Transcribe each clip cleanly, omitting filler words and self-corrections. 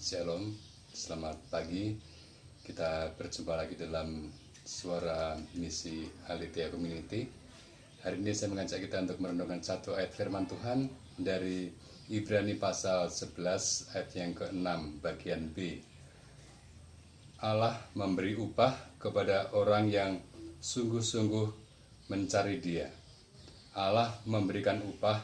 Shalom, selamat pagi. Kita berjumpa lagi dalam Suara Misi Aletheia Community. Hari ini saya mengajak kita untuk merenungkan satu ayat firman Tuhan dari Ibrani pasal 11 ayat yang ke-6 bagian B. Allah memberi upah kepada orang yang sungguh-sungguh mencari Dia. Allah memberikan upah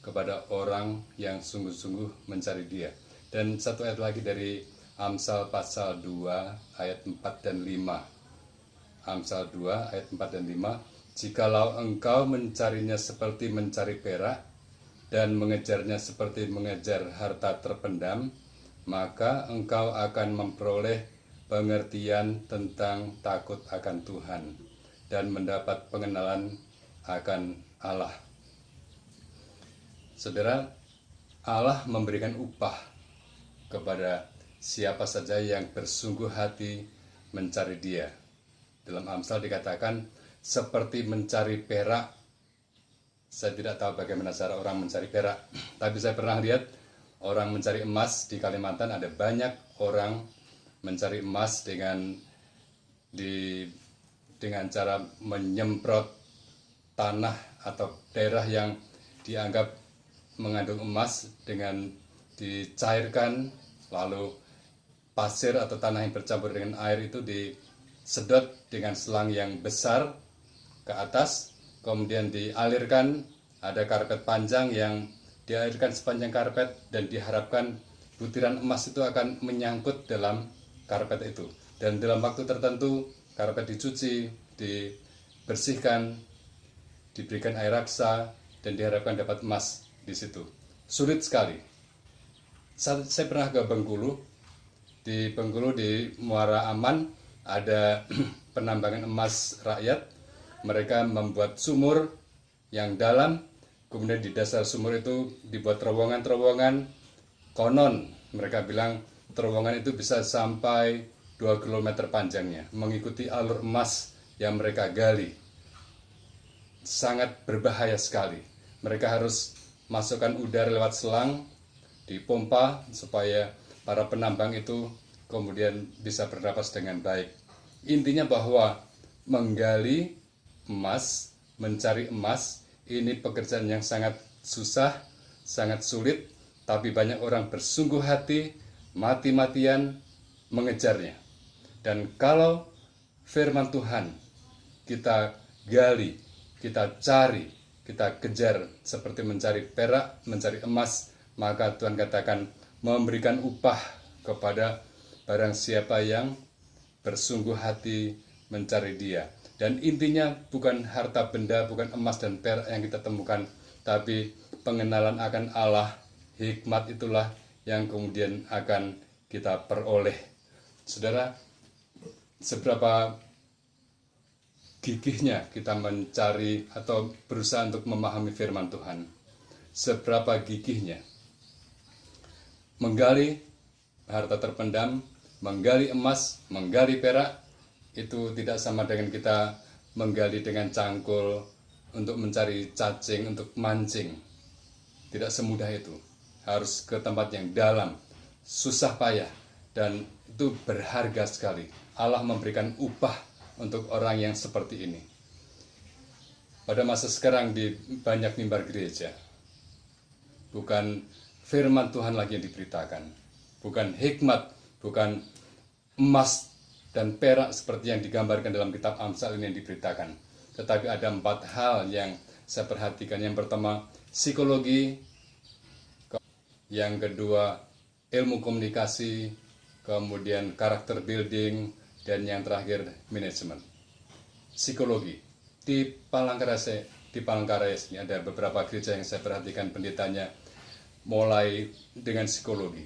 kepada orang yang sungguh-sungguh mencari Dia. Dan satu ayat lagi dari Amsal pasal 2 ayat 4 dan 5. Amsal 2 ayat 4 dan 5. Jikalau engkau mencarinya seperti mencari perak dan mengejarnya seperti mengejar harta terpendam, maka engkau akan memperoleh pengertian tentang takut akan Tuhan dan mendapat pengenalan akan Allah. Saudara, Allah memberikan upah kepada siapa saja yang bersungguh hati mencari Dia. Dalam Amsal dikatakan seperti mencari perak. Saya tidak tahu bagaimana cara orang mencari perak, tapi saya pernah lihat orang mencari emas di Kalimantan. Ada banyak orang mencari emas dengan cara menyemprot tanah atau daerah yang dianggap mengandung emas dengan dicairkan, lalu pasir atau tanah yang bercampur dengan air itu disedot dengan selang yang besar ke atas, kemudian dialirkan. Ada karpet panjang yang dialirkan sepanjang karpet dan diharapkan butiran emas itu akan menyangkut dalam karpet itu. Dan dalam waktu tertentu karpet dicuci, dibersihkan, diberikan air raksa, dan diharapkan dapat emas di situ. Sulit sekali. Saya pernah ke Bengkulu. Di Bengkulu di Muara Aman ada penambangan emas rakyat. Mereka membuat sumur yang dalam, kemudian di dasar sumur itu dibuat terowongan-terowongan. Konon mereka bilang terowongan itu bisa sampai 2 km panjangnya, mengikuti alur emas yang mereka gali. Sangat berbahaya sekali. Mereka harus masukkan udara lewat selang, dipompa supaya para penambang itu kemudian bisa bernapas dengan baik. Intinya bahwa menggali emas, mencari emas, ini pekerjaan yang sangat susah, sangat sulit, tapi banyak orang bersungguh hati, mati-matian mengejarnya. Dan kalau firman Tuhan kita gali, kita cari, kita kejar seperti mencari perak, mencari emas, maka Tuhan katakan memberikan upah kepada barang siapa yang bersungguh hati mencari Dia. Dan intinya bukan harta benda, bukan emas dan perak yang kita temukan, tapi pengenalan akan Allah. Hikmat itulah yang kemudian akan kita peroleh. Saudara, seberapa gigihnya kita mencari atau berusaha untuk memahami firman Tuhan? Seberapa gigihnya menggali harta terpendam, menggali emas, menggali perak, itu tidak sama dengan kita menggali dengan cangkul untuk mencari cacing, untuk mancing. Tidak semudah itu. Harus ke tempat yang dalam, susah payah, dan itu berharga sekali. Allah memberikan upah untuk orang yang seperti ini. Pada masa sekarang di banyak mimbar gereja, bukan firman Tuhan lagi yang diberitakan, bukan hikmat, bukan emas dan perak seperti yang digambarkan dalam kitab Amsal ini yang diberitakan. Tetapi ada 4 hal yang saya perhatikan. Yang pertama, psikologi. Yang kedua, ilmu komunikasi. Kemudian karakter building. Dan yang terakhir, manajemen. Psikologi. Di Palangkaraya ini ada beberapa gereja yang saya perhatikan pendetanya mulai dengan psikologi.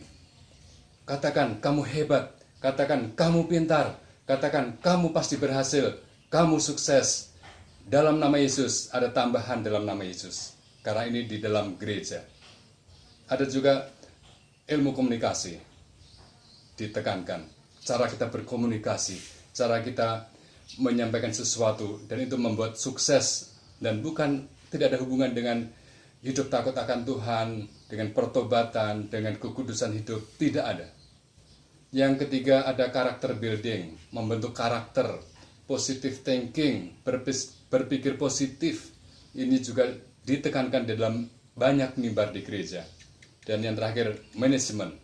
Katakan kamu hebat, katakan kamu pintar, katakan kamu pasti berhasil, kamu sukses. Dalam nama Yesus, ada tambahan dalam nama Yesus. Karena ini di dalam gereja. Ada juga ilmu komunikasi. Ditekankan. Cara kita berkomunikasi, cara kita menyampaikan sesuatu, dan itu membuat sukses. Dan tidak ada hubungan dengan hidup takut akan Tuhan, dengan pertobatan, dengan kekudusan hidup, tidak ada. Yang ketiga ada karakter building, membentuk karakter, positive thinking, berpikir positif. Ini juga ditekankan di dalam banyak mimbar di gereja. Dan yang terakhir, manajemen.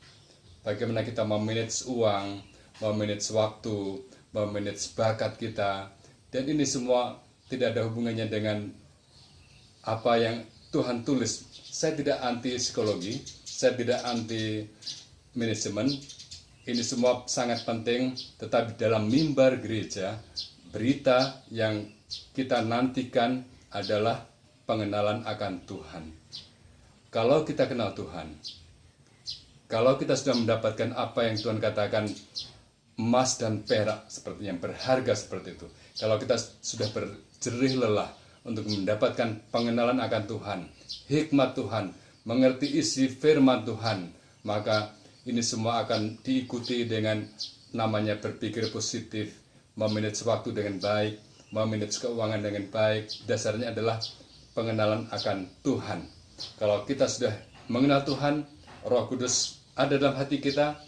Bagaimana kita memanage uang, memanage waktu, memanage bakat kita. Dan ini semua tidak ada hubungannya dengan apa yang Tuhan tulis. Saya tidak anti psikologi, saya tidak anti manajemen. Ini semua sangat penting, tetapi dalam mimbar gereja, berita yang kita nantikan adalah pengenalan akan Tuhan. Kalau kita kenal Tuhan, kalau kita sudah mendapatkan apa yang Tuhan katakan, emas dan perak seperti yang berharga seperti itu, kalau kita sudah berjerih lelah untuk mendapatkan pengenalan akan Tuhan, hikmat Tuhan, mengerti isi firman Tuhan, maka ini semua akan diikuti dengan namanya berpikir positif, memanage waktu dengan baik, memanage keuangan dengan baik. Dasarnya adalah pengenalan akan Tuhan. Kalau kita sudah mengenal Tuhan, Roh Kudus ada dalam hati kita,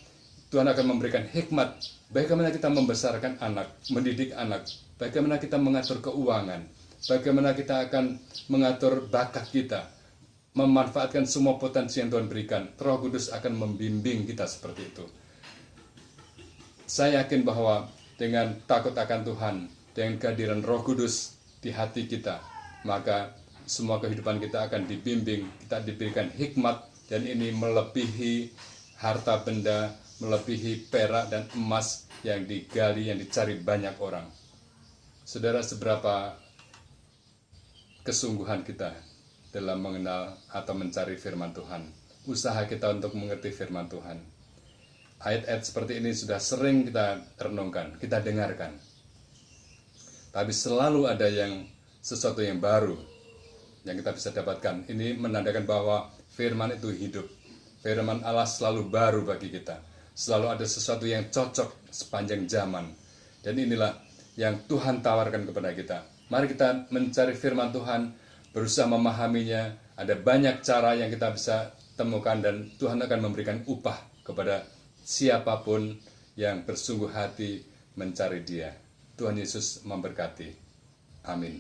Tuhan akan memberikan hikmat bagaimana kita membesarkan anak, mendidik anak, bagaimana kita mengatur keuangan, bagaimana kita akan mengatur bakat kita, memanfaatkan semua potensi yang Tuhan berikan. Roh Kudus akan membimbing kita seperti itu. Saya yakin bahwa dengan takut akan Tuhan, dengan kehadiran Roh Kudus di hati kita, maka semua kehidupan kita akan dibimbing, kita diberikan hikmat, dan ini melebihi harta benda, melebihi perak dan emas yang digali, yang dicari banyak orang. Saudara, seberapa kesungguhan kita dalam mengenal atau mencari firman Tuhan, usaha kita untuk mengerti firman Tuhan. Ayat-ayat seperti ini sudah sering kita renungkan, kita dengarkan. Tapi selalu ada sesuatu yang baru yang kita bisa dapatkan. Ini menandakan bahwa firman itu hidup. Firman Allah selalu baru bagi kita. Selalu ada sesuatu yang cocok sepanjang zaman. Dan inilah yang Tuhan tawarkan kepada kita. Mari kita mencari firman Tuhan, berusaha memahaminya. Ada banyak cara yang kita bisa temukan, dan Tuhan akan memberikan upah kepada siapapun yang bersungguh hati mencari Dia. Tuhan Yesus memberkati. Amin.